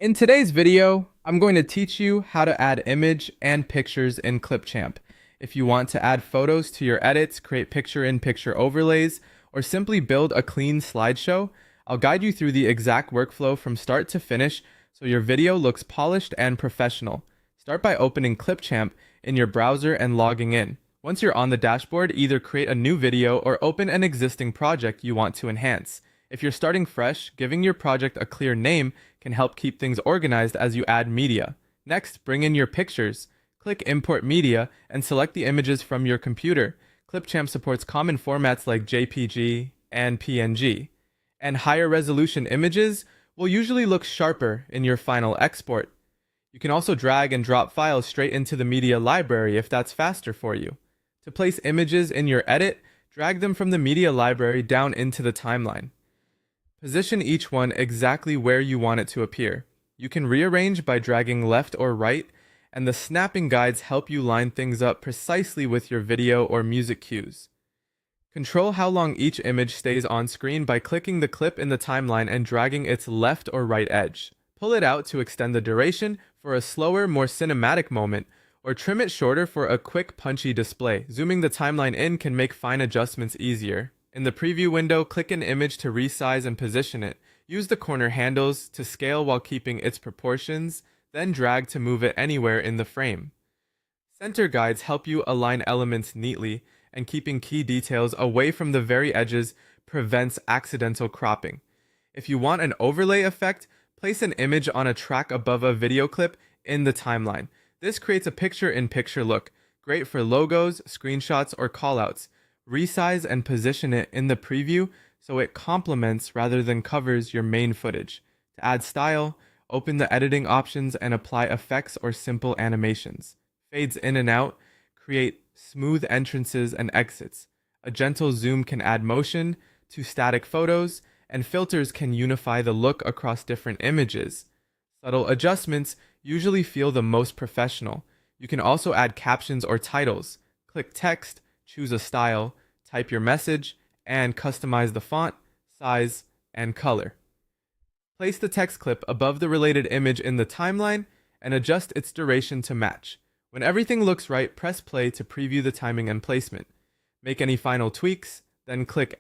In today's video, I'm going to teach you how to add image and pictures in ClipChamp. If you want to add photos to your edits, create picture-in-picture overlays, or simply build a clean slideshow, I'll guide you through the exact workflow from start to finish so your video looks polished and professional. Start by opening ClipChamp in your browser and logging in. Once you're on the dashboard, either create a new video or open an existing project you want to enhance. If you're starting fresh, giving your project a clear name can help keep things organized as you add media. Next, bring in your pictures. Click Import Media and select the images from your computer. ClipChamp supports common formats like JPG and PNG. And higher resolution images will usually look sharper in your final export. You can also drag and drop files straight into the media library if that's faster for you. To place images in your edit, drag them from the media library down into the timeline. Position each one exactly where you want it to appear. You can rearrange by dragging left or right, and the snapping guides help you line things up precisely with your video or music cues. Control how long each image stays on screen by clicking the clip in the timeline and dragging its left or right edge. Pull it out to extend the duration for a slower, more cinematic moment, or trim it shorter for a quick, punchy display. Zooming the timeline in can make fine adjustments easier. In the preview window, click an image to resize and position it. Use the corner handles to scale while keeping its proportions, then drag to move it anywhere in the frame. Center guides help you align elements neatly, and keeping key details away from the very edges prevents accidental cropping. If you want an overlay effect, place an image on a track above a video clip in the timeline. This creates a picture-in-picture look, great for logos, screenshots, or callouts. Resize and position it in the preview so it complements rather than covers your main footage. To add style, open the editing options and apply effects or simple animations. Fades in and out create smooth entrances and exits. A gentle zoom can add motion to static photos, and filters can unify the look across different images. Subtle adjustments usually feel the most professional. You can also add captions or titles. Click text, choose a style, type your message, and customize the font, size, and color. Place the text clip above the related image in the timeline and adjust its duration to match. When everything looks right, press play to preview the timing and placement. Make any final tweaks, then click